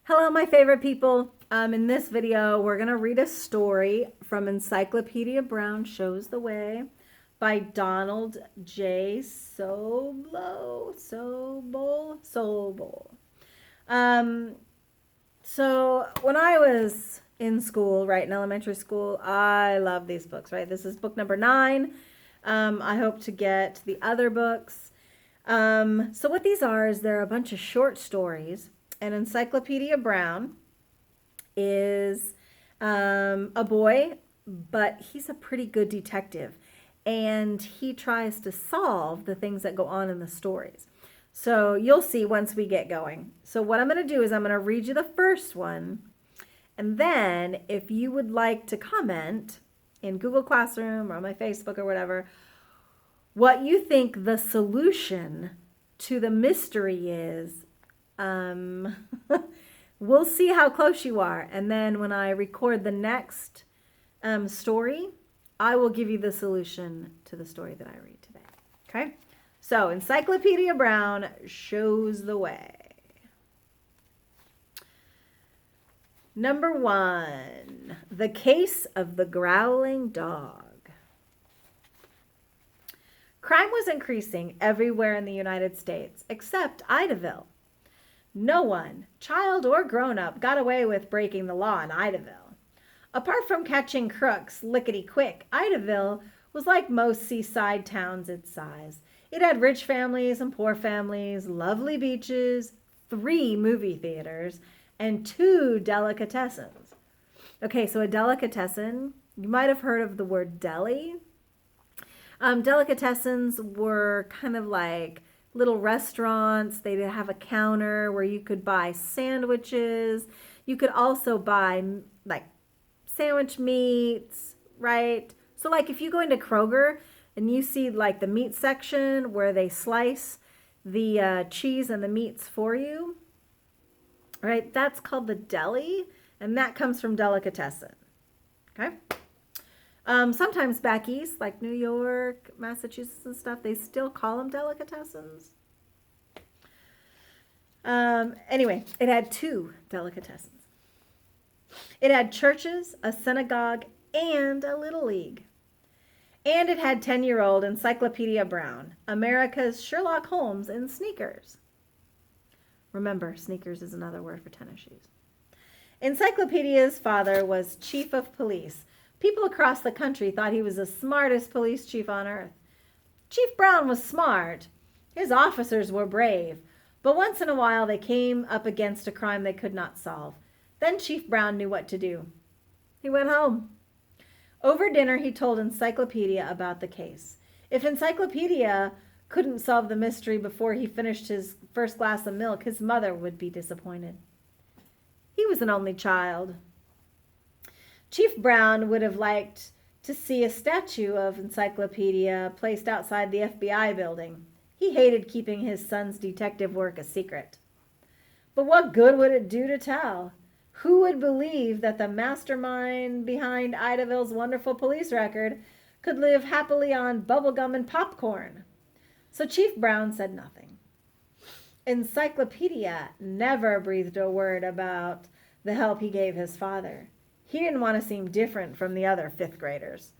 Hello, my favorite people. In this video, we're going to read a story from Encyclopedia Brown Shows the Way by Donald J. Sobol. So when I was in school, right, in elementary school, I love these books, right? This is book number 9. I hope to get the other books. So what these are is they're a bunch of short stories. And Encyclopedia Brown is a boy, but he's a pretty good detective. And he tries to solve the things that go on in the stories. So you'll see once we get going. So what I'm going to do is I'm going to read you the first one. And then if you would like to comment in Google Classroom or on my Facebook or whatever, what you think the solution to the mystery is, we'll see how close you are. And then when I record the next story, I will give you the solution to the story that I read today. Okay? So Encyclopedia Brown shows the way. Number 1, The Case of the Growling Dog. Crime was increasing everywhere in the United States except Idaville. No one, child or grown-up, got away with breaking the law in Idaville. Apart from catching crooks lickety-quick, Idaville was like most seaside towns its size. It had rich families and poor families, lovely beaches, 3 movie theaters, and 2 delicatessens. Okay, so a delicatessen, you might have heard of the word deli. Delicatessens were kind of like little restaurants. They'd have a counter where you could buy sandwiches. You could also buy like sandwich meats, right? So like if you go into Kroger and you see like the meat section where they slice the cheese and the meats for you, right? That's called the deli, and that comes from delicatessen, okay? Sometimes back east, like New York, Massachusetts and stuff, they still call them delicatessens. Anyway, it had 2 delicatessens. It had churches, a synagogue, and a little league. And it had 10-year-old Encyclopedia Brown, America's Sherlock Holmes in sneakers. Remember, sneakers is another word for tennis shoes. Encyclopedia's father was chief of police. People across the country thought he was the smartest police chief on earth. Chief Brown was smart. His officers were brave. But once in a while they came up against a crime they could not solve. Then Chief Brown knew what to do. He went home. Over dinner he told Encyclopedia about the case. If Encyclopedia couldn't solve the mystery before he finished his first glass of milk, his mother would be disappointed. He was an only child. Chief Brown would have liked to see a statue of Encyclopedia placed outside the FBI building. He hated keeping his son's detective work a secret. But what good would it do to tell? Who would believe that the mastermind behind Idaville's wonderful police record could live happily on bubblegum and popcorn? So Chief Brown said nothing. Encyclopedia never breathed a word about the help he gave his father. He didn't want to seem different from the other 5th graders.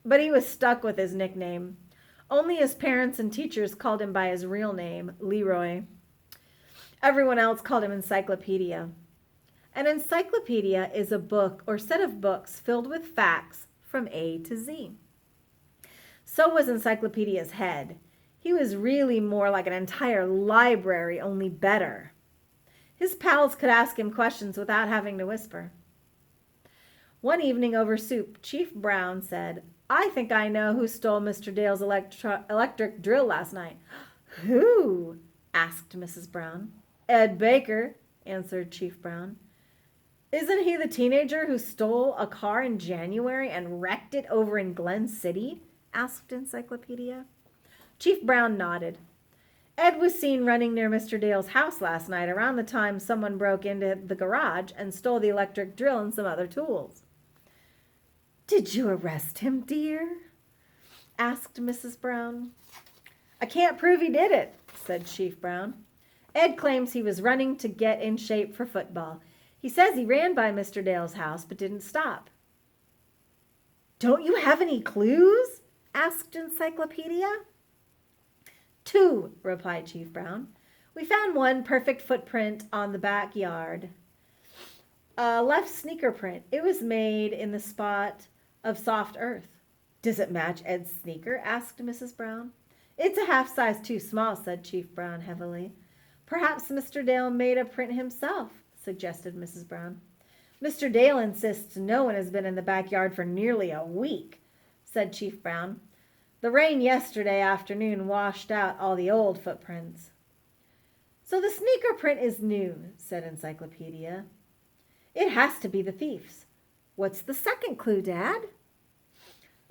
But he was stuck with his nickname. Only his parents and teachers called him by his real name, Leroy. Everyone else called him Encyclopedia. An encyclopedia is a book or set of books filled with facts from A to Z. So was Encyclopedia's head. He was really more like an entire library, only better. His pals could ask him questions without having to whisper. One evening over soup, Chief Brown said, "I think I know who stole Mr. Dale's electric drill last night." "Who?" asked Mrs. Brown. "Ed Baker," answered Chief Brown. "Isn't he the teenager who stole a car in January and wrecked it over in Glen City?" asked Encyclopedia. Chief Brown nodded. "Ed was seen running near Mr. Dale's house last night around the time someone broke into the garage and stole the electric drill and some other tools." "Did you arrest him, dear?" asked Mrs. Brown. "I can't prove he did it," said Chief Brown. Ed claims he was running to get in shape for football. He says he ran by Mr. Dale's house but didn't stop. Don't you have any clues? Asked Encyclopedia. 2, replied Chief Brown. We found one perfect footprint on the backyard. A left sneaker print. It was made in the spot of soft earth. Does it match Ed's sneaker? Asked Mrs. Brown. It's a half size too small, said Chief Brown heavily. Perhaps Mr. Dale made a print himself, suggested Mrs. Brown. Mr. Dale insists no one has been in the backyard for nearly a week, said Chief Brown. The rain yesterday afternoon washed out all the old footprints. So the sneaker print is new, said Encyclopedia. It has to be the thief's. What's the second clue, Dad?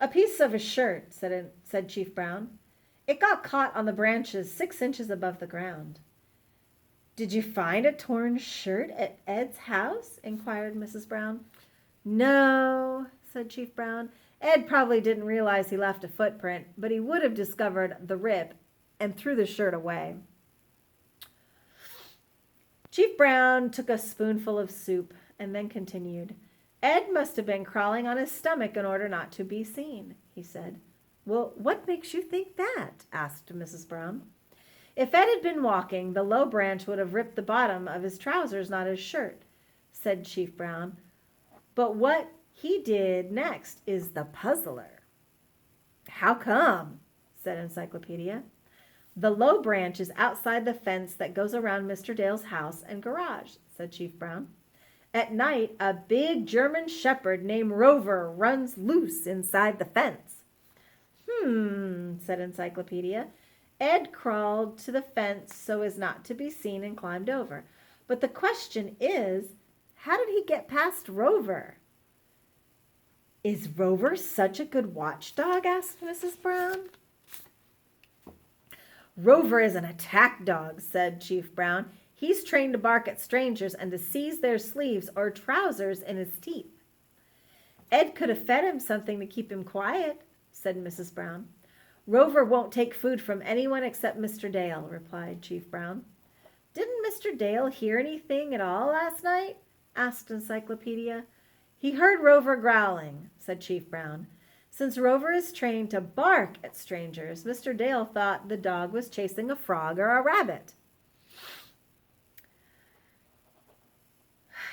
A piece of a shirt, said Chief Brown. It got caught on the branches 6 inches above the ground. Did you find a torn shirt at Ed's house? Inquired Mrs. Brown. No, said Chief Brown. Ed probably didn't realize he left a footprint, but he would have discovered the rip and threw the shirt away. Chief Brown took a spoonful of soup and then continued. Ed must have been crawling on his stomach in order not to be seen, he said. Well, what makes you think that? Asked Mrs. Brown. If Ed had been walking, the low branch would have ripped the bottom of his trousers, not his shirt, said Chief Brown. But what he did next is the puzzler. How come? Said Encyclopedia. The low branch is outside the fence that goes around Mr. Dale's house and garage, said Chief Brown. At night, a big German shepherd named Rover runs loose inside the fence. Said Encyclopedia. Ed crawled to the fence so as not to be seen and climbed over. But the question is, how did he get past Rover? Is Rover such a good watchdog? Asked Mrs. Brown. Rover is an attack dog, said Chief Brown. He's trained to bark at strangers and to seize their sleeves or trousers in his teeth. Ed could have fed him something to keep him quiet, said Mrs. Brown. Rover won't take food from anyone except Mr. Dale, replied Chief Brown. Didn't Mr. Dale hear anything at all last night? Asked Encyclopedia. He heard Rover growling, said Chief Brown. Since Rover is trained to bark at strangers, Mr. Dale thought the dog was chasing a frog or a rabbit.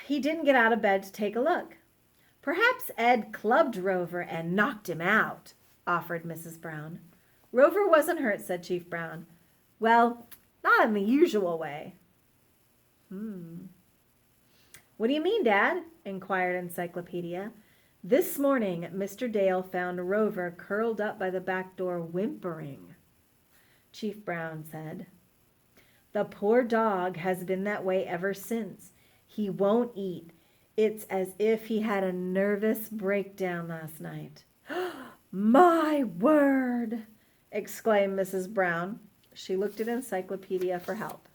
He didn't get out of bed to take a look. Perhaps Ed clubbed Rover and knocked him out, offered Mrs. Brown. Rover wasn't hurt, said Chief Brown. Well, not in the usual way. What do you mean, Dad? Inquired Encyclopedia. This morning, Mr. Dale found Rover curled up by the back door whimpering. Chief Brown said, The poor dog has been that way ever since. He won't eat. It's as if he had a nervous breakdown last night. My word! Exclaimed Mrs. Brown. She looked at Encyclopedia for help.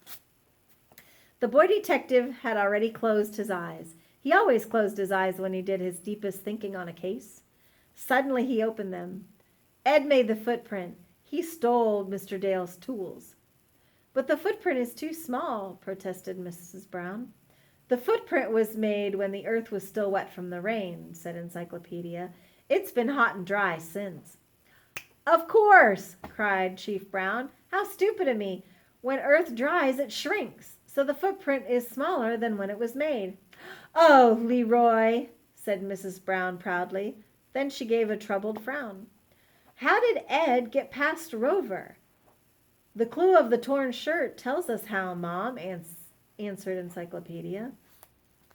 The boy detective had already closed his eyes. He always closed his eyes when he did his deepest thinking on a case. Suddenly he opened them. Ed made the footprint. He stole Mr. Dale's tools. But the footprint is too small, protested Mrs. Brown. The footprint was made when the earth was still wet from the rain, said Encyclopedia. It's been hot and dry since. Of course, cried Chief Brown. How stupid of me. When earth dries, it shrinks, so the footprint is smaller than when it was made. Oh, Leroy, said Mrs. Brown proudly. Then she gave a troubled frown. How did Ed get past Rover? The clue of the torn shirt tells us how, Mom, answered Encyclopedia.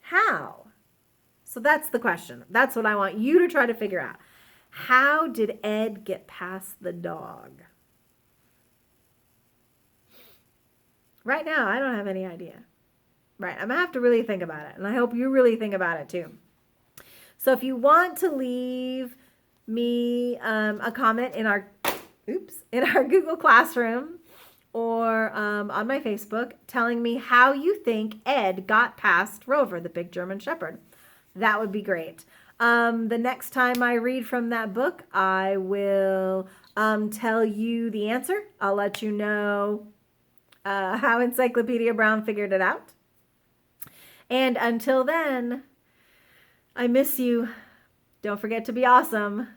How? So that's the question. That's what I want you to try to figure out. How did Ed get past the dog? Right now, I don't have any idea. Right, I'm going to have to really think about it, and I hope you really think about it too. So if you want to leave me a comment in our Google Classroom or on my Facebook telling me how you think Ed got past Rover, the big German Shepherd, that would be great. The next time I read from that book, I will tell you the answer. I'll let you know how Encyclopedia Brown figured it out. And until then, I miss you. Don't forget to be awesome.